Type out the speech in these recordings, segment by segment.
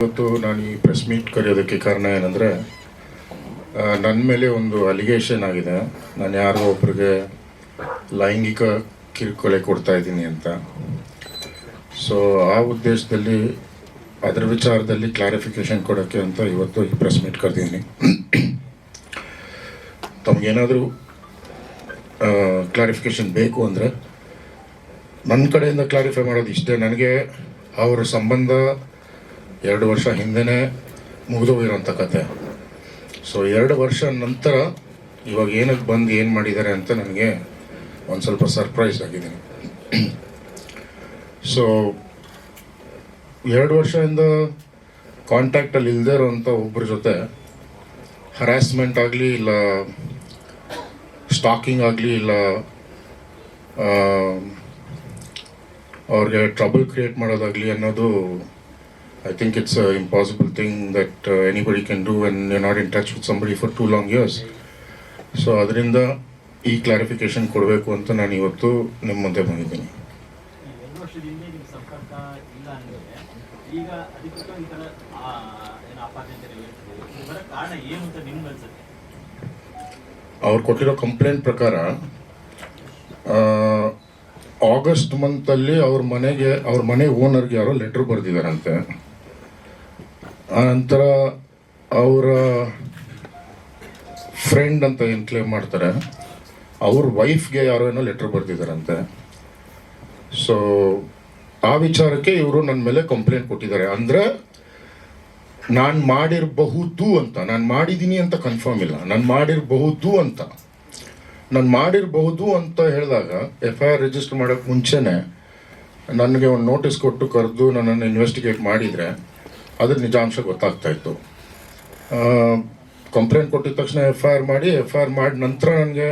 ಇವತ್ತು ನಾನು ಈ ಪ್ರೆಸ್ ಮೀಟ್ ಕರೆಯೋದಕ್ಕೆ ಕಾರಣ ಏನಂದರೆ, ನನ್ನ ಮೇಲೆ ಒಂದು ಅಲಿಗೇಷನ್ ಆಗಿದೆ. ನಾನು ಯಾರೋ ಒಬ್ಬರಿಗೆ ಲೈಂಗಿಕ ಕಿರುಕುಳ ಕೊಡ್ತಾ ಇದ್ದೀನಿ ಅಂತ. ಸೊ ಆ ಉದ್ದೇಶದಲ್ಲಿ ಅದರ ವಿಚಾರದಲ್ಲಿ ಕ್ಲಾರಿಫಿಕೇಷನ್ ಕೊಡೋಕ್ಕೆ ಅಂತ ಇವತ್ತು ಈ ಪ್ರೆಸ್ ಮೀಟ್ ಕರೆದಿದ್ದೀನಿ. ತಮಗೇನಾದರೂ ಕ್ಲಾರಿಫಿಕೇಷನ್ ಬೇಕು ಅಂದರೆ ನನ್ನ ಕಡೆಯಿಂದ ಕ್ಲಾರಿಫೈ ಮಾಡೋದು ಇಷ್ಟೇ. ನನಗೆ ಅವರ ಸಂಬಂಧ 2 ವರ್ಷ ಹಿಂದೆಯೇ ಮುಗಿದೋಗಿರೋಂಥ ಕತೆ. ಸೊ 2 ವರ್ಷ ನಂತರ ಇವಾಗ ಏನಕ್ಕೆ ಬಂದು ಏನು ಮಾಡಿದ್ದಾರೆ ಅಂತ ನನಗೆ ಒಂದು ಸ್ವಲ್ಪ ಸರ್ಪ್ರೈಸ್ ಆಗಿದ್ದೀನಿ. ಸೊ 2 ವರ್ಷದಿಂದ ಕಾಂಟ್ಯಾಕ್ಟಲ್ಲಿ ಇಲ್ಲದೇ ಇರೋಂಥ ಒಬ್ಬರ ಜೊತೆ ಹರಾಸ್ಮೆಂಟ್ ಆಗಲಿ, ಇಲ್ಲ ಸ್ಟಾಕಿಂಗ್ ಆಗಲಿ, ಇಲ್ಲ ಅವ್ರಿಗೆ ಟ್ರಬಲ್ ಕ್ರಿಯೇಟ್ ಮಾಡೋದಾಗಲಿ ಅನ್ನೋದು, I think it's an impossible thing that anybody can do when you're not in touch with somebody for 2 long years. So ಅದರಿಂದ ಈ ಕ್ಲಾರಿಫಿಕೇಶನ್ ಕೊಡಬೇಕು ಅಂತ ನಾನು ಇವತ್ತು ನಿಮ್ಮ ಮುಂದೆ ಬಂದಿದ್ದೀನಿ. ಅವ್ರು ಕೊಟ್ಟಿರೋ ಕಂಪ್ಲೇಂಟ್ ಪ್ರಕಾರ ಆಗಸ್ಟ್ ಮಂತಲ್ಲಿ ಅವ್ರ ಮನೆ ಓನರ್ಗೆ ಯಾರೋ ಲೆಟ್ರ್ ಬರೆದಿದ್ದಾರಂತೆ. ಆನಂತರ ಅವರ ಫ್ರೆಂಡ್ ಅಂತ ಏನು ಕ್ಲೇಮ್ ಮಾಡ್ತಾರೆ, ಅವ್ರ ವೈಫ್ಗೆ ಯಾರೋ ಏನೋ ಲೆಟ್ರ್ ಬರೆದಿದ್ದಾರಂತೆ. ಸೊ ಆ ವಿಚಾರಕ್ಕೆ ಇವರು ನನ್ನ ಮೇಲೆ ಕಂಪ್ಲೇಂಟ್ ಕೊಟ್ಟಿದ್ದಾರೆ. ಅಂದರೆ ನಾನು ಮಾಡಿರಬಹುದು ಅಂತ, ನಾನು ಮಾಡಿದ್ದೀನಿ ಅಂತ ಕನ್ಫರ್ಮ್ ಇಲ್ಲ, ನಾನು ಮಾಡಿರಬಹುದು ಅಂತ ಹೇಳಿದಾಗ FIR ರಿಜಿಸ್ಟರ್ ಮಾಡೋಕ್ಕೆ ಮುಂಚೆನೇ ನನಗೆ ಒಂದು ನೋಟಿಸ್ ಕೊಟ್ಟು ಕರೆದು ನನ್ನನ್ನು ಇನ್ವೆಸ್ಟಿಗೇಟ್ ಮಾಡಿದರೆ ಅದ್ರ ನಿಜಾಂಶ ಗೊತ್ತಾಗ್ತಾಯಿತ್ತು. ಕಂಪ್ಲೇಂಟ್ ಕೊಟ್ಟಿದ ತಕ್ಷಣ FIR ಮಾಡಿ ನಂತರ ನನಗೆ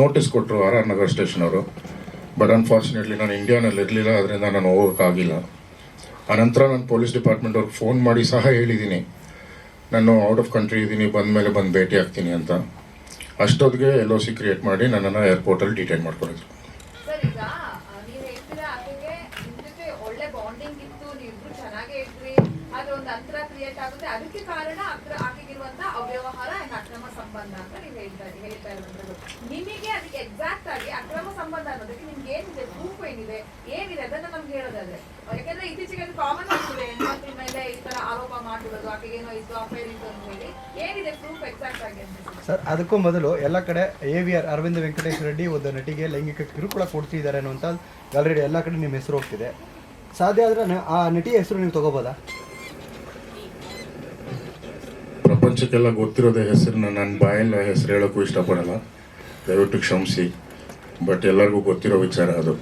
ನೋಟಿಸ್ ಕೊಟ್ಟರು RR ನಗರ ಸ್ಟೇಷನವರು. ಬಟ್ ಅನ್ಫಾರ್ಚುನೇಟ್ಲಿ ನಾನು ಇಂಡಿಯಾನಲ್ಲಿ ಇರಲಿಲ್ಲ, ಅದರಿಂದ ನಾನು ಹೋಗೋಕ್ಕಾಗಿಲ್ಲ. ಆನಂತರ ನಾನು ಪೊಲೀಸ್ ಡಿಪಾರ್ಟ್ಮೆಂಟ್ ಅವ್ರಿಗೆ ಫೋನ್ ಮಾಡಿ ಸಹ ಹೇಳಿದ್ದೀನಿ, ನಾನು ಔಟ್ ಆಫ್ ಕಂಟ್ರಿ ಇದ್ದೀನಿ, ಬಂದ ಭೇಟಿ ಆಗ್ತೀನಿ ಅಂತ. ಅಷ್ಟೊತ್ತಿಗೆ LOC ಕ್ರಿಯೇಟ್ ಮಾಡಿ ನನ್ನನ್ನು ಏರ್ಪೋರ್ಟಲ್ಲಿ ಡಿಟೈನ್ ಮಾಡ್ಕೊಂಡಿದ್ರು. ನಿಮಗೆ ಅದಕ್ಕೆ ಎಕ್ಸಾಕ್ಟ್ ಆಗಿ ಅಕ್ರಮ ಸಂಬಂಧ ಅನ್ನೋದಕ್ಕೆ ನಿಮ್ಗೆ ಏನಿದೆ, ಪ್ರೂಫ್ ಏನಿದೆ ಅದನ್ನ ನಮ್ಗೆ ಹೇಳೋದಾದ್ರೆ, ಯಾಕಂದ್ರೆ ಇತ್ತೀಚೆಗೆ ಕಾಮನ್ ಆಗ್ತದೆ ಹೆಣ್ಮಕ್ಳ ಮೇಲೆ ಈ ತರ ಆರೋಪ ಮಾಡಿರೋದು, ಆಕೆಗೆ ಏನೋ ಇತ್ತು, ಅಫೇರ್ ಇತ್ತು ಅಂತ ಹೇಳಿ. ಏನಿದೆ ಪ್ರೂಫ್ ಎಕ್ಸಾಕ್ಟ್ ಆಗಿ ಅಂತ ಸರ್? ಅದಕ್ಕೂ ಮೊದಲು ಎಲ್ಲ ಕಡೆ AVR ಅರವಿಂದ ವೆಂಕಟೇಶ್ ರೆಡ್ಡಿ ಒಂದು ನಟಿಗೆ ಲೈಂಗಿಕ ಕಿರುಕುಳ ಕೊಡ್ತಿದ್ದಾರೆ ಅನ್ನುವಂಥ ಆಲ್ರೆಡಿ ಎಲ್ಲ ಕಡೆ ನಿಮ್ಮ ಹೆಸರು ಹೋಗ್ತಿದೆ. ಸಾಧ್ಯ ಆದರೆ ಆ ನಟಿಯ ಹೆಸರು ನೀವು ತಗೋಬೋದಾ? ಪ್ರಪಂಚಕ್ಕೆಲ್ಲ ಗೊತ್ತಿರೋದೇ ಹೆಸರನ್ನ ನನ್ನ ಬಾಯಲ್ಲಿ ಹೆಸರು ಹೇಳೋಕ್ಕೂ ಇಷ್ಟಪಡಲ್ಲ, ದಯವಿಟ್ಟು ಕ್ಷಮಿಸಿ. ಬಟ್ ಎಲ್ಲರಿಗೂ ಗೊತ್ತಿರೋ ವಿಚಾರ ಅದು.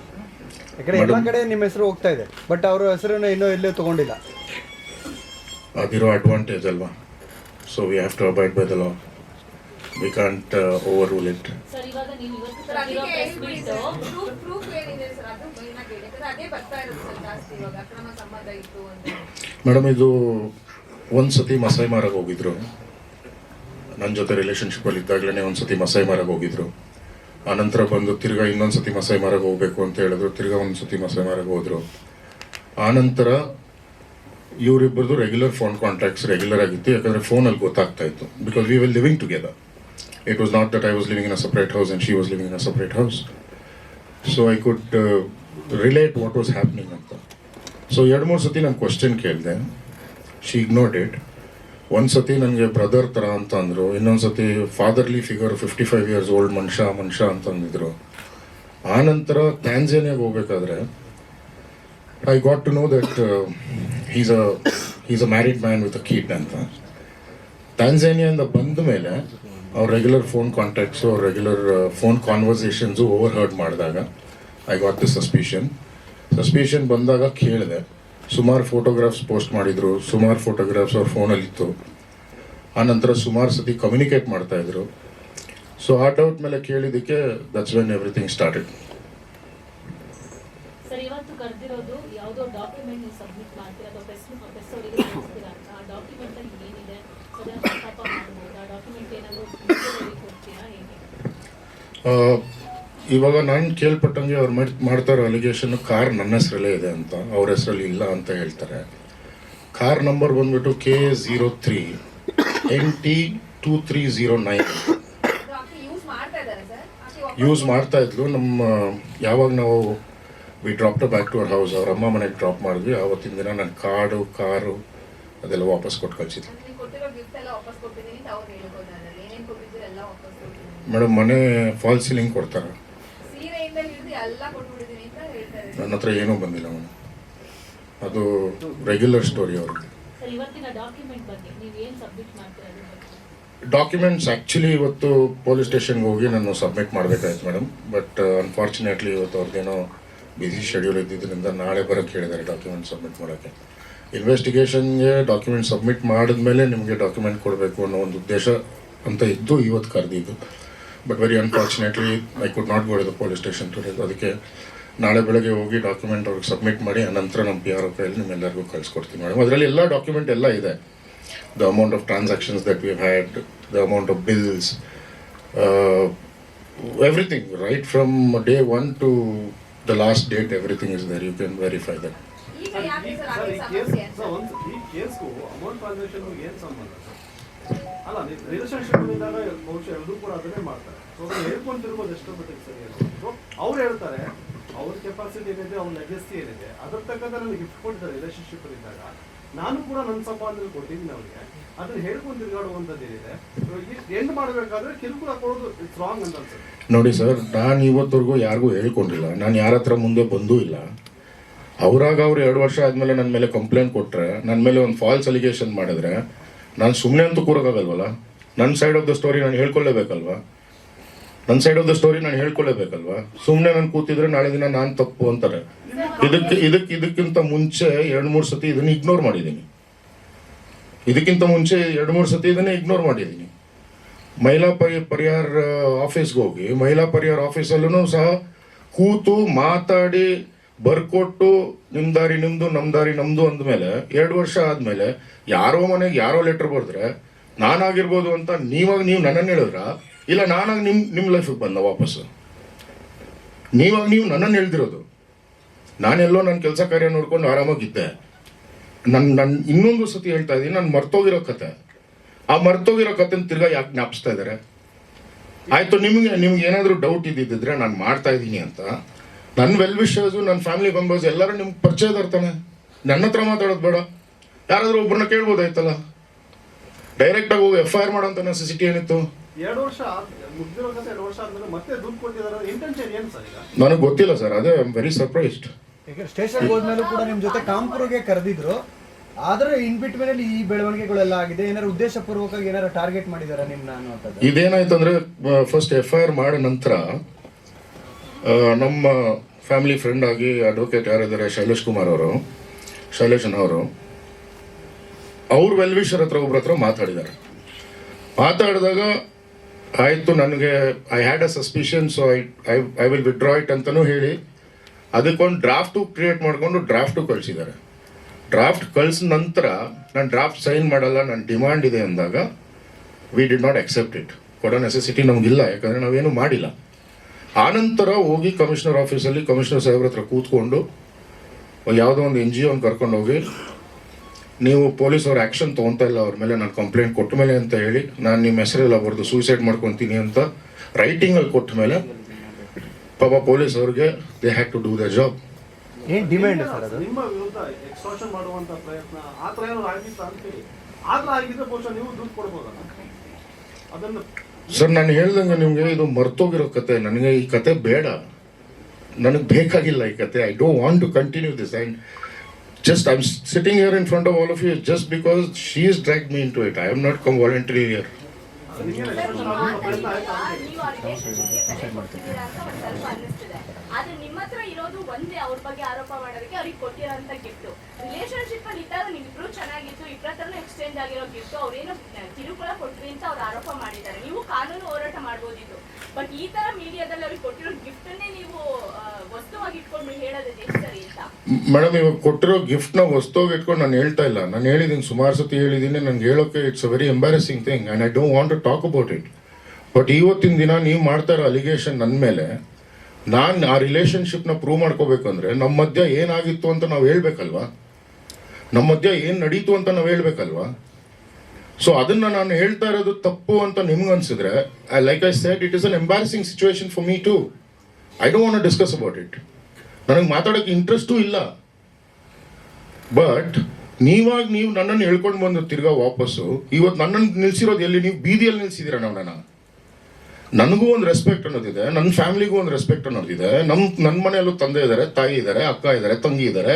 ಯಾಕಂದರೆ ಎಲ್ಲ ಕಡೆ ನಿಮ್ಮ ಹೆಸರು ಹೋಗ್ತಾ ಇದೆ, ಬಟ್ ಅವರ ಹೆಸರನ್ನು ಇನ್ನೂ ಎಲ್ಲೂ ತಗೊಂಡಿಲ್ಲ. ಅದಿರೋ ಅಡ್ವಾಂಟೇಜ್ ಅಲ್ವಾ. So we have to abide by the law, we can't overrule it. Madam, ಇದು ಒಂದು ಸತಿ ಮಸಾಯಿ ಮಾರಾಗ ಹೋಗಿದ್ರು, ನನ್ನ ಜೊತೆ ರಿಲೇಷನ್ಶಿಪ್ಪಲ್ಲಿ ಇದ್ದಾಗಲೇ ಒಂದು ಸತಿ ಮಸಾಯಿ ಮಾರಾಗ ಹೋಗಿದ್ರು. ಆನಂತರ ಬಂದು ತಿರ್ಗಾ ಇನ್ನೊಂದು ಸತಿ ಮಸಾಯಿ ಮಾರಾಗ ಹೋಗ್ಬೇಕು ಅಂತ ಹೇಳಿದ್ರು, ತಿರ್ಗಾ ಒಂದು ಸತಿ ಮಸಾಯಿ ಮಾರಾಗ ಹೋದ್ರು. ಆನಂತರ ಇವರಿಬ್ಬರದು ರೆಗ್ಯುಲರ್ ಫೋನ್ ಕಾಂಟ್ಯಾಕ್ಟ್ಸ್ ರೆಗ್ಯುಲರ್ ಆಗಿತ್ತು, ಯಾಕಂದರೆ ಫೋನಲ್ಲಿ ಗೊತ್ತಾಗ್ತಾ ಇತ್ತು. Because we will living together. It was not that I was living in a separate house and she was living in a separate house. So I could relate what was happening ಅಂತ. So 2-3 ಸತಿ ನಾನು question ಕೇಳಿದೆ, she ignored it. ಒಂದು ಸತಿ ನನಗೆ brother ಥರ ಅಂತ ಅಂದರು, ಇನ್ನೊಂದು ಸತಿ ಫಾದರ್ಲಿ ಫಿಗರ್, 55 years ಓಲ್ಡ್ ಮನುಷ್ಯ ಅಂತಂದಿದ್ರು. ಆನಂತರ ಟ್ಯಾಂಜಾನಿಯಾಗೆ ಹೋಗ್ಬೇಕಾದ್ರೆ I got to know that is a married man with a kid ಅಂತ. ಟ್ಯಾಂಜಾನಿಯಿಂದ ಬಂದ ಮೇಲೆ ಅವ್ರ ರೆಗ್ಯುಲರ್ ಫೋನ್ ಕಾಂಟ್ಯಾಕ್ಟ್ಸು, ಅವ್ರ regular phone conversations overheard ಮಾಡಿದಾಗ ಐ ಗಾಟ್ ದಿ ಸಸ್ಪಿಷನ್ ಬಂದಾಗ ಕೇಳಿದೆ. ಸುಮಾರು ಫೋಟೋಗ್ರಾಫ್ಸ್ ಪೋಸ್ಟ್ ಮಾಡಿದರು, ಸುಮಾರು ಫೋಟೋಗ್ರಾಫ್ಸ್ ಅವ್ರ ಫೋನಲ್ಲಿತ್ತು. ಆನಂತರ ಸುಮಾರು ಸತಿ ಕಮ್ಯುನಿಕೇಟ್ ಮಾಡ್ತಾಯಿದ್ರು. ಸೊ ಆ ಡೌಟ್ ಮೇಲೆ ಕೇಳಿದ್ದಕ್ಕೆ that's when everything started. Sir, ಇವತ್ತು ಕರೆದಿರೋದು ಯಾವುದೋ ಡಾಕ್ಯುಮೆಂಟ್ ನೀವು ಸಬ್ಮಿಟ್ ಮಾಡ್ತೀರಾ ಅಥವಾ ಪ್ರೆಸ್ ಅವರಿಗೆ ಕಳಿಸ್ತೀರಾ? ಆ ಡಾಕ್ಯುಮೆಂಟ್ ಅಲ್ಲಿ ಏನಿದೆ ಅದನ್ನು ಪ್ರಸ್ತಾಪ ಮಾಡ್ಬೋದಾ? ಡಾಕ್ಯುಮೆಂಟ್ ಏನಾದರೂ ಕೊಡ್ತೀರಾ, ಹೇಗೆ? ಇವಾಗ ನಾನು ಕೇಳ್ಪಟ್ಟಂಗೆ ಅವ್ರು ಮಾಡ್ತಾರೋ ಅಲಿಗೇಷನ್ ಕಾರ್ ನನ್ನ ಹೆಸರಲ್ಲೇ ಇದೆ ಅಂತ, ಅವ್ರ ಹೆಸರಲ್ಲಿ ಇಲ್ಲ ಅಂತ ಹೇಳ್ತಾರೆ. ಕಾರ್ ನಂಬರ್ ಬಂದ್ಬಿಟ್ಟು K03 NT2309. ಅದು ಆಕೆ ಯೂಸ್ ಮಾಡ್ತಾ ಇದ್ದಾರೆ ಸರ್ ಆಕೆ ವಾಪಸ್ ಯೂಸ್ ಮಾಡ್ತಾ ಇದ್ಲು. ನಮ್ಮ ಯಾವಾಗ ನಾವು we drop back to our house, ಅವ್ರ ಅಮ್ಮ ಮನೆಗೆ ಡ್ರಾಪ್ ಮಾಡಿದ್ವಿ, ಆವತ್ತಿನ ದಿನ ನನ್ನ ಕಾರು ಅದೆಲ್ಲ ವಾಪಸ್ ಕೊಟ್ಟು ಕಳಿಸಿದ್ವಿ. ನೀವು ಕೊಟ್ಟಿರೋ ಗಿಫ್ಟ್ ಎಲ್ಲ ವಾಪಸ್ ಕೊಟ್ಟಿದ್ದೀನಿ ಅಂತ ಅವ್ರು ಹೇಳ್ಬೋದು. ಅದ್ರಲ್ಲಿ ಏನೇನು ಕೊಟ್ಟಿದ್ದೀರಿ ಎಲ್ಲ ವಾಪಸ್ ಕೊಟ್ಟಿದ್ದೀನಿ. ಮೇಡಮ್ ಮನೆ ಫಾಲ್ ಸೀಲಿಂಗ್ ಕೊಡ್ತಾರೆ, ಸೀರೆಯಿಂದ ಹಿಡಿದು ಎಲ್ಲ ಕೊಟ್ಬಿಟ್ಟಿದ್ದೀನಿ ಅಂತ ಹೇಳ್ತಾರೆ. ನನ್ನ ಹತ್ರ ಏನೂ ಬಂದಿಲ್ಲ ಮೇಡಮ್. ಅದು ರೆಗ್ಯುಲರ್ ಸ್ಟೋರಿ ಅವ್ರಿಗೆ. ಸರ್ ಇವತ್ತಿನ ಡಾಕ್ಯುಮೆಂಟ್ ಬಗ್ಗೆ ನೀವು ಏನು ಸಬ್ಮಿಟ್ ಮಾಡ್ತೀರಾ ಅದ್ರ ಬಗ್ಗೆ? ಡಾಕ್ಯುಮೆಂಟ್ಸ್ ಆ್ಯಕ್ಚುಲಿ ಇವತ್ತು ಪೊಲೀಸ್ ಸ್ಟೇಷನ್ಗೆ ಹೋಗಿ ನಾನು ಸಬ್ಮಿಟ್ ಮಾಡಬೇಕಾಯ್ತು ಮೇಡಮ್. ಬಟ್ ಅನ್ಫಾರ್ಚುನೇಟ್ಲಿ ಇವತ್ತು ಅವ್ರಿಗೇನೋ ಬಿಸಿ ಶೆಡ್ಯೂಲ್ ಇದ್ದಿದ್ದರಿಂದ ನಾಳೆ ಬರೋಕ್ಕೆ ಹೇಳಿದ್ದಾರೆ ಡಾಕ್ಯುಮೆಂಟ್ ಸಬ್ಮಿಟ್ ಮಾಡೋಕ್ಕೆ. ಇನ್ವೆಸ್ಟಿಗೇಷನ್ಗೆ ಡಾಕ್ಯುಮೆಂಟ್ ಸಬ್ಮಿಟ್ ಮಾಡಿದ್ಮೇಲೆ ನಿಮಗೆ ಡಾಕ್ಯುಮೆಂಟ್ ಕೊಡಬೇಕು ಅನ್ನೋ ಒಂದು ಉದ್ದೇಶ ಅಂತ ಇದ್ದು ಇವತ್ತು ಕರೆದಿದ್ದು. But very unfortunately I could not go to the police station today. ಅದಕ್ಕೆ ನಾಳೆ ಬೆಳಗ್ಗೆ ಹೋಗಿ ಡಾಕ್ಯುಮೆಂಟ್ ಅವ್ರಿಗೆ ಸಬ್ಮಿಟ್ ಮಾಡಿ ಅನಂತರ ನಮ್ಮ PRO ಕೈಯಲ್ಲಿ ನಿಮ್ಮೆಲ್ಲರಿಗೂ ಕಳಿಸ್ಕೊಡ್ತೀನಿ ಮೇಡಮ್. ಅದರಲ್ಲಿ ಎಲ್ಲ ಡಾಕ್ಯುಮೆಂಟ್ ಎಲ್ಲ ಇದೆ. The amount of transactions that we've had, the amount of bills, everything, right from day one to the last date, everything is there. You can verify that. ಈಗ ಯಾಕೆ ಸರ್ ಸರ್, ಆಕೆ ಈ ಸಮಸ್ಯೆ case ಅಂತ? ಈ ಕೇಸ್ಗೂ amount ಟ್ರಾನ್ಸಾಕ್ಷನ್ಗೂ ಏನು ಸಂಬಂಧ sir? ಅಲ್ಲ, ರಿಲೇಷನ್ಶಿಪ್ ಇದ್ದಾಗ ಬಹುಶಃ ಎಲ್ಲರೂ ಕೂಡ ಅದನ್ನೇ ಮಾಡ್ತಾರೆ. ಸೊ ಅದನ್ನ ಹೇಳ್ಕೊಂತಿರ್ಬೋದು ಎಷ್ಟೋ ಮಟ್ಟಿಗೆ ಸರಿ ಅಂತ. ಸೊ ಅವ್ರು ಹೇಳ್ತಾರೆ ಅವ್ರ ಕೆಪಾಸಿಟಿ ಏನಿದೆ, ಅವ್ರ ಲೆಗಸಿ ಏನಿದೆ, ಅದ್ರ ತಕ್ಕಂತ ನನಗೆ ಗಿಫ್ಟ್ ಕೊಟ್ಟಿದ್ದಾರೆ ರಿಲೇಷನ್ಶಿಪ್ ಇದ್ದಾಗ. ನಾನು ಕೂಡ ನನ್ನ ಸಂಪಾದನೆ ಕೊಟ್ಟಿದ್ದೀನಿ ಅವ್ರಿಗೆ. ಅದನ್ನ ಹೇಳ್ಕೊಂಡು ತಿರುಗಾಡುವಂಥದ್ದು ಏನಿದೆ, ಎಂಡ್ ಮಾಡಬೇಕಾದ್ರೆ ಕಿರುಕುಳ ಕೊಡೋದು ಇಟ್ಸ್ ರಾಂಗ್ ಅಂತ ಅನ್ಸುತ್ತೆ. ನೋಡಿ ಸರ್, ನಾನು ಇವತ್ತವರೆಗೂ ಯಾರಿಗೂ ಹೇಳ್ಕೊಂಡಿಲ್ಲ, ನಾನು ಯಾರ ಹತ್ರ ಮುಂದೆ ಬಂದೂ ಇಲ್ಲ. ಅವ್ರಾಗ ಅವ್ರು 2 ವರ್ಷ ಆದಮೇಲೆ ನನ್ನ ಮೇಲೆ ಕಂಪ್ಲೇಂಟ್ ಕೊಟ್ಟರೆ, ನನ್ನ ಮೇಲೆ ಒಂದು ಫಾಲ್ಸ್ ಅಲಿಗೇಷನ್ ಮಾಡಿದ್ರೆ ನಾನು ಸುಮ್ಮನೆ ಅಂತೂ ಕೂರೋಕ್ಕಾಗಲ್ವಲ್ಲ. ನನ್ನ ಸೈಡ್ ಆಫ್ ದ ಸ್ಟೋರಿ ನಾನು ಹೇಳ್ಕೊಳ್ಳೇಬೇಕಲ್ವಾ? ಸುಮ್ಮನೆ ನಾನು ಕೂತಿದ್ರೆ ನಾಳೆ ದಿನ ನಾನು ತಪ್ಪು ಅಂತಾರೆ. ಇದಕ್ಕಿಂತ ಮುಂಚೆ 2-3 ಸತಿ ಇದನ್ನು ಇಗ್ನೋರ್ ಮಾಡಿದ್ದೀನಿ. ಮಹಿಳಾ ಪರಿಹಾರ ಆಫೀಸ್ಗೆ ಹೋಗಿ ಮಹಿಳಾ ಪರಿಹಾರ ಆಫೀಸಲ್ಲೂ ಸಹ ಕೂತು ಮಾತಾಡಿ ಬರ್ಕೊಟ್ಟು ನಿಮ್ಮ ದಾರಿ ನಿಮ್ಮದು, ನಮ್ಮ ದಾರಿ ನಮ್ಮದು ಅಂದಮೇಲೆ 2 ವರ್ಷ ಆದಮೇಲೆ ಯಾರೋ ಮನೆಗೆ ಯಾರೋ ಲೆಟ್ರ್ ಬರೆದ್ರೆ ನಾನಾಗಿರ್ಬೋದು ಅಂತ ನೀವು ನನ್ನನ್ನು ಹೇಳಿದ್ರ, ಇಲ್ಲ ನಾನಾಗಿ ನಿಮ್ಮ ಲೈಫಿಗೆ ಬಂದ ವಾಪಸ್ಸು? ನೀವು ನನ್ನನ್ನು ಹೇಳ್ದಿರೋದು. ನಾನೆಲ್ಲೋ ನನ್ನ ಕೆಲಸ ಕಾರ್ಯ ನೋಡ್ಕೊಂಡು ಆರಾಮಾಗಿದ್ದೆ. ನನ್ನ ಇನ್ನೊಂದು ಸತಿ ಹೇಳ್ತಾ ಇದ್ದೀನಿ, ನಾನು ಮರ್ತೋಗಿರೋ ಕತೆ. ಆ ಮರ್ತೋಗಿರೋ ಕತೆನ ತಿರ್ಗಾ ಯಾಕೆ ಜ್ಞಾಪಿಸ್ತಾ ಇದ್ದಾರೆ? ಆಯಿತು, ನಿಮ್ಗೆ ಏನಾದರೂ ಡೌಟ್ ಇದ್ದಿದ್ದರೆ ನಾನು ಮಾಡ್ತಾ ಇದ್ದೀನಿ ಅಂತ ನನ್ನ ವೆಲ್ ವಿಷರ್ಸು, ನನ್ನ ಫ್ಯಾಮಿಲಿ ಮೆಂಬರ್ಸ್ ಎಲ್ಲರೂ ನಿಮ್ಗೆ ಪರಿಚಯ ಇರ್ತಾನೆ. ನನ್ನ ಹತ್ರ ಮಾತಾಡೋದು ಬೇಡ, ಯಾರಾದರೂ ಒಬ್ಬರನ್ನ ಕೇಳ್ಬೋದಾಯ್ತಲ್ಲ. ಡೈರೆಕ್ಟಾಗಿ ಹೋಗಿ FIR ಮಾಡೋಂಥ ನೆಸೆಸಿಟಿ ಏನಿತ್ತು? 2 ವರ್ಷ ಮುಗ್ದಿರೋ ಕತೆ 2 ವರ್ಷ ಆದ್ಮೇಲೆ ಮತ್ತೆ ದುಡ್ಡು ಕೊಟ್ಟಿದ್ದಾರೆ. ಇಂಟೆನ್ಷನ್ ಏನು ಸರ್ ಈಗ? ನನಗೆ ಗೊತ್ತಿಲ್ಲ ಸರ್, ಅದೇ ಐ ಆಮ್ ವೆರಿ ಸರ್ಪ್ರೈಸ್ಡ್. ಈಗ ಸ್ಟೇಷನ್ಗೆ ಹೋದ್ಮೇಲೂ ಕೂಡ ನಿಮ್ಮ ಜೊತೆ ಕಾಂಪುರ್ಗೆ ಕರೆದಿದ್ರು, ಆದರೆ ಇನ್ ಬಿಟ್ವೀನಲ್ಲಿ ಈ ಬೆಳವಣಿಗೆಗಳೆಲ್ಲ ಆಗಿದೆ. ಏನಾದ್ರು ಉದ್ದೇಶಪೂರ್ವಕವಾಗಿ ಏನಾದ್ರು ಟಾರ್ಗೆಟ್ ಮಾಡಿದಾರ ನಿಮ್ನ ಅನ್ನುವಂಥದ್ದು? ಇದೇನಾಯ್ತು ಅಂದರೆ, ಫಸ್ಟ್ FIR ಮಾಡೋ ನಂತರ ನಮ್ಮ ಫ್ಯಾಮಿಲಿ ಫ್ರೆಂಡ್ ಆಗಿ ಅಡ್ವೊಕೇಟ್ ಯಾರಿದ್ದಾರೆ, ಶೈಲೇಶನ್ ಅವರು ಅವ್ರ ವೆಲ್ ವಿಷರ್ ಒಬ್ಬರ ಹತ್ರ ಮಾತಾಡಿದಾಗ ಆಯಿತು, ನನಗೆ I had a suspicion, so I will withdraw it ಅಂತಲೂ ಹೇಳಿ ಅದಕ್ಕೊಂದು ಡ್ರಾಫ್ಟು ಕ್ರಿಯೇಟ್ ಮಾಡಿಕೊಂಡು ಡ್ರಾಫ್ಟು ಕಳಿಸಿದ್ದಾರೆ. ಡ್ರಾಫ್ಟ್ ಕಳಿಸಿದ ನಂತರ ನಾನು ಡ್ರಾಫ್ಟ್ ಸೈನ್ ಮಾಡಲ್ಲ, ನನ್ನ ಡಿಮಾಂಡ್ ಇದೆ ಅಂದಾಗ we did not accept it. ಕೊಡೋ ನೆಸೆಸಿಟಿ ನಮಗಿಲ್ಲ, ಯಾಕಂದರೆ ನಾವೇನು ಮಾಡಿಲ್ಲ. ಆನಂತರ ಹೋಗಿ ಕಮಿಷನರ್ ಆಫೀಸಲ್ಲಿ ಕಮಿಷನರ್ ಸಾಹೇಬ್ರ ಹತ್ರ ಕೂತ್ಕೊಂಡು ಯಾವುದೋ ಒಂದು NGO ಕರ್ಕೊಂಡೋಗಿ, ನೀವು ಪೊಲೀಸವ್ರು ಆ್ಯಕ್ಷನ್ ತೊಗೊತಾ ಇಲ್ಲ ಅವ್ರ ಮೇಲೆ, ನಾನು ಕಂಪ್ಲೇಂಟ್ ಕೊಟ್ಟ ಮೇಲೆ ಅಂತ ಹೇಳಿ ನಾನು ನಿಮ್ಮ ಹೆಸರೆಲ್ಲ ಬರೆದು ಸೂಸೈಡ್ ಮಾಡ್ಕೊತೀನಿ ಅಂತ ರೈಟಿಂಗಲ್ಲಿ ಕೊಟ್ಟ ಮೇಲೆ ಪಾಪ ಪೊಲೀಸ್ ಅವ್ರಿಗೆ they had to do the job. ಏನು ಡಿಮ್ಯಾಂಡ್ ಸರ್ ಅದು? ನಿಮ್ಮ ವಿರುದ್ಧ ಎಕ್ಸ್ಟ್ರಾಕ್ಷನ್ ಮಾಡುವಂತ ಪ್ರಯತ್ನ ಆ ಥರ ಏನಾದ್ರು ಆಗಿತ್ತ ಅಂತೇಳಿ, ಆ ಥರ ಆಗಿದ್ರೆ ಬಹುಶಃ ನೀವು ದುಡ್ಡು ಕೊಡ್ಬೋದಲ್ಲ ಅದನ್ನು? ಸರ್, ನಾನು ಹೇಳ್ದಂಗೆ ನಿಮಗೆ ಇದು ಮರ್ತೋಗಿರೋ ಕತೆ. ನನಗೆ ಈ ಕತೆ ಬೇಡ, ನನಗೆ ಬೇಕಾಗಿಲ್ಲ ಈ ಕತೆ. I don't want to continue this. And just I'm sitting here in front of all of you just because she has dragged me into it. I am not come voluntarily here. ನೀವು ಆ ರಿಲೇಶನ್ಶಿಪ್ಗೆ select ಮಾಡ್ತಿದ್ದೀರಾ ಅಂತ ಒಂದು ಸ್ವಲ್ಪ ಅನ್ನಿಸ್ತಿದೆ. ಆದ್ರೆ ನಿಮ್ಮ ಹತ್ರ ಇರೋದು ಒಂದೇ ಅವ್ರ ಬಗ್ಗೆ ಆರೋಪ ಮಾಡೋದಕ್ಕೆ ಅವ್ರಿಗೆ ಕೊಟ್ಟಿರೋಂಥ ಗಿಫ್ಟು. ರಿಲೇಶನ್ಶಿಪ್ ಅಲ್ಲಿ ಇದ್ದಾಗ ನೀವಿಬ್ರು ಚೆನ್ನಾಗಿತ್ತು, ಇಬ್ಬರ ಹತ್ರನೂ ಎಕ್ಸ್ಚೇಂಜ್ ಆಗಿರೋ ಗಿಫ್ಟು, ಅವ್ರೇನು ಕಿರುಕುಳ ಕೊಟ್ರಿ ಅಂತ ಅವ್ರು ಆರೋಪ ಮಾಡಿದ್ದಾರೆ. ನೀವು ಕಾನೂನು ಹೋರಾಟ ಮಾಡ್ಬೋದಿತ್ತು. ಬಟ್ ಈ ತರ ಮೀಡಿಯಾದಲ್ಲಿ ಅವ್ರಿಗೆ ಕೊಟ್ಟಿರೋ ಗಿಫ್ಟನ್ನೇ ನೀವು ವಸ್ತುವಾಗಿ ಇಟ್ಕೊಂಡು ಹೇಳೋದು ಸರಿ ಅಂತ? ಮೇಡಮ್, ಇವಾಗ ಕೊಟ್ಟಿರೋ ಗಿಫ್ಟ್ನ ವಸ್ತುವಾಗಿ ಇಟ್ಕೊಂಡು ನಾನು ಹೇಳ್ತಾ ಇಲ್ಲ. ನಾನು ಹೇಳಿದ್ದೀನಿ, ಸುಮಾರು ಸತಿ ಹೇಳಿದ್ದೀನಿ. ನನಗೆ ಹೇಳೋಕ್ಕೆ it's a very embarrassing thing and I don't want to talk about it. But ಇವತ್ತಿನ ದಿನ ನೀವು ಮಾಡ್ತಾ ಇರೋ ಅಲಿಗೇಷನ್ ನನ್ನ ಮೇಲೆ, ನಾನು ಆ ರಿಲೇಷನ್ಶಿಪ್ನ ಪ್ರೂವ್ ಮಾಡ್ಕೋಬೇಕಂದ್ರೆ ನಮ್ಮ ಮಧ್ಯ ಏನಾಗಿತ್ತು ಅಂತ ನಾವು ಹೇಳ್ಬೇಕಲ್ವಾ? ನಮ್ಮ ಮಧ್ಯ ಏನು ನಡೀತು ಅಂತ ನಾವು ಹೇಳ್ಬೇಕಲ್ವಾ? ಸೊ ಅದನ್ನ ನಾನು ಹೇಳ್ತಾ ಇರೋದು ತಪ್ಪು ಅಂತ ನಿಮ್ಗೆ ಅನ್ಸಿದ್ರೆ, like I said, it is an embarrassing situation for me too. I don't want to discuss about it. ನನಗೆ ಮಾತಾಡೋಕ್ಕೆ ಇಂಟ್ರೆಸ್ಟೂ ಇಲ್ಲ. ಬಟ್ ನೀವು ನನ್ನನ್ನು ಹೇಳ್ಕೊಂಡು ಬಂದು ತಿರ್ಗಾ ವಾಪಸ್ಸು ಇವತ್ತು ನನ್ನನ್ನು ನಿಲ್ಸಿರೋದು ಎಲ್ಲಿ? ನೀವು ಬೀದಿಯಲ್ಲಿ ನಿಲ್ಸಿದ್ದೀರ ನನ್ನನ್ನು. ನನಗೂ ಒಂದು ರೆಸ್ಪೆಕ್ಟ್ ಅನ್ನೋದಿದೆ, ನನ್ನ ಫ್ಯಾಮಿಲಿಗೂ ಒಂದು ರೆಸ್ಪೆಕ್ಟ್ ಅನ್ನೋದಿದೆ. ನನ್ನ ಮನೆಯಲ್ಲೂ ತಂದೆ ಇದ್ದಾರೆ, ತಾಯಿ ಇದ್ದಾರೆ, ಅಕ್ಕ ಇದ್ದಾರೆ, ತಂಗಿ ಇದ್ದಾರೆ.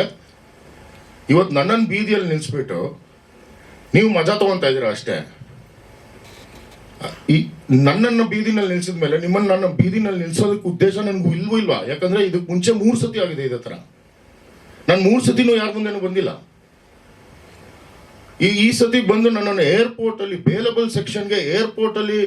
ಇವತ್ತು ನನ್ನನ್ನು ಬೀದಿಯಲ್ಲಿ ನಿಲ್ಲಿಸ್ಬಿಟ್ಟು ನೀವು ಮಜಾ ತಗೊತಾ ಇದ್ದೀರಾ ಅಷ್ಟೇ. ಈ ನನ್ನನ್ನು ಬೀದಿನಲ್ಲಿ ನಿಲ್ಸಿದ ಮೇಲೆ ನನ್ನ ಬೀದಿನಲ್ಲಿ ನಿಲ್ಸೋದಕ್ಕೆ ಉದ್ದೇಶ ನನಗೂ ಇಲ್ವಾ? ಯಾಕಂದ್ರೆ ಇದಕ್ಕೆ ಮುಂಚೆ 3 ಸತಿ ಆಗಿದೆ ಇದೇ ಥರ. ನಾನು 3 ಸತಿನೂ ಯಾರ ಮುಂದೆನೂ ಬಂದಿಲ್ಲ. ಈ ಸತಿ ಬಂದು ನನ್ನನ್ನು ಏರ್ಪೋರ್ಟಲ್ಲಿ ಬೇಲಬಲ್ ಸೆಕ್ಷನ್ಗೆ ಏರ್ಪೋರ್ಟಲ್ಲಿ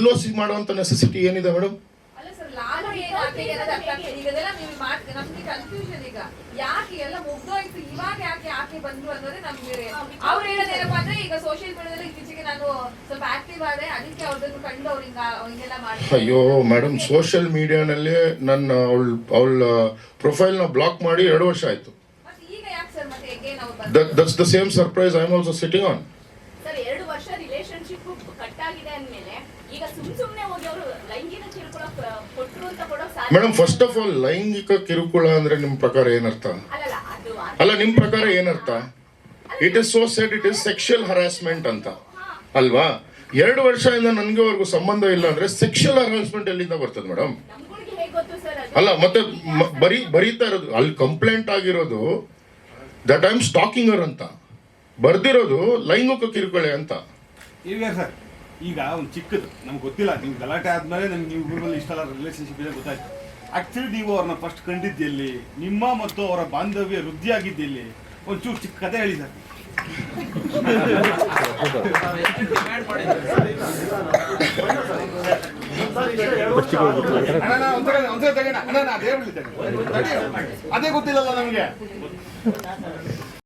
LOC ಮಾಡುವಂಥ ನೆಸೆಸಿಟಿ ಏನಿದೆ ಮೇಡಮ್? ಅಲ್ಲ ಸರ್, ಲಾಲು ಏನಾಗಿದೆ ಅನ್ನೋದು ಅರ್ಥ ಆಗ್ತಿಲ್ಲ. ಈಗೆಲ್ಲ ನೀವು ನಮ್ಗೆ ಕನ್ಫ್ಯೂಷನ್. ಈಗ ಯಾಕೆ ಎಲ್ಲ ಮುಗ್ದೋಯ್ತು, ಇವಾಗ ಯಾಕೆ ಬಂದ್ರು ಅನ್ನೋದೇ ನಮ್ಗೆ. ಅವ್ರು ಹೇಳೋದೇನಪ್ಪ ಅಂದ್ರೆ, ಈಗ ಸೋಷಿಯಲ್ ಮೀಡಿಯಾದಲ್ಲಿ ಇತ್ತೀಚೆಗೆ ನಾನು ಸ್ವಲ್ಪ ಆಕ್ಟಿವ್ ಆದೆ, ಅದಕ್ಕೆ ಅವ್ರದನ್ನು ಕಂಡು ಅವ್ರು ಹಿಂಗೆಲ್ಲ ಮಾಡಿ. ಅಯ್ಯೋ ಮೇಡಮ್, ಸೋಷಿಯಲ್ ಮೀಡಿಯಾನಲ್ಲಿ ನನ್ನ ಅವಳ ಪ್ರೊಫೈಲ್ನ ಬ್ಲಾಕ್ ಮಾಡಿ 2 ವರ್ಷ ಆಯ್ತು. That's the same surprise I am also sitting on. Sir, 2 ವರ್ಷ ರಿಲೇಶನ್ಶಿಪ್ ಕಟ್ ಆಗಿದೆ ಅಂದ್ಮೇಲೆ ಈಗ ಸುಮ್ನೆ ಹೋಗಿ ಅವರು ಲೈಂಗಿಕ ಕಿರುಕುಳ ಕೊಟ್ಟರು ಅಂತ ಕೊಡೋ ಸಾಧ್ಯ? ಮೇಡಮ್, ಫಸ್ಟ್ ಆಫ್ ಆಲ್ ಲೈಂಗಿಕ ಕಿರುಕುಳ ಅಂದ್ರೆ ನಿಮ್ಮ ಪ್ರಕಾರ ಏನರ್ಥ? ಅಲ್ಲ, ನಿಮ್ಮ ಪ್ರಕಾರ ಏನರ್ಥ? It is so shed, it is sexual harassment ಅಂತ ಅಲ್ವಾ? 2 ವರ್ಷದಿಂದ ನನಗೆವರೆಗೂ ಸಂಬಂಧ ಇಲ್ಲ ಅಂದ್ರೆ ಸೆಕ್ಷುಯಲ್ ಹರಾಸ್ಮೆಂಟ್ ಎಲ್ಲಿಂದ ಬರ್ತದೆ ಮೇಡಮ್? ನಮ್ಗಳಿಗೆ ಹೇಗೆ ಗೊತ್ತು ಸರ್ ಅದು? ಅಲ್ಲ, ಮತ್ತೆ ಬರೀತಾ ಇರೋದು ಅಲ್ಲಿ ಕಂಪ್ಲೇಂಟ್ ಆಗಿರೋದು ದಟ್ ಐ ಆಮ್ ಸ್ಟಾಕಿಂಗರ್ ಅಂತ, ಬರ್ದಿರೋದು ಲೈಂಗಿಕ ಕಿರುಕುಳ ಅಂತ. ಈಗ ಸರ್, ಈಗ ಒಂದು ಚಿಕ್ಕದು ನಮ್ಗೆ ಗೊತ್ತಿಲ್ಲ, ನೀವು ಗಲಾಟೆ ಆದ್ಮೇಲೆ ನಮ್ಗೆ ನೀವು ಊರಲ್ಲಿ ಇಷ್ಟೆಲ್ಲ ರಿಲೇಶನ್ಶಿಪ್ ಇದೆ ಗೊತ್ತಾಯ್ತು. ಆಕ್ಚುಲಿ ನೀವು ಅವ್ರನ್ನ ಫಸ್ಟ್ ಕಂಡಿದ್ದೆಲ್ಲಿ, ನಿಮ್ಮ ಮತ್ತು ಅವರ ಬಾಂಧವ್ಯ ವೃದ್ಧಿ ಆಗಿದ್ದೆಲ್ಲಿ? ಒಂಚೂರು ಚಿಕ್ಕ ಕಥೆ ಹೇಳಿ ಸರ್. ಅದೇ ಗೊತ್ತಿಲ್ಲಲ್ಲ ನಮಗೆ.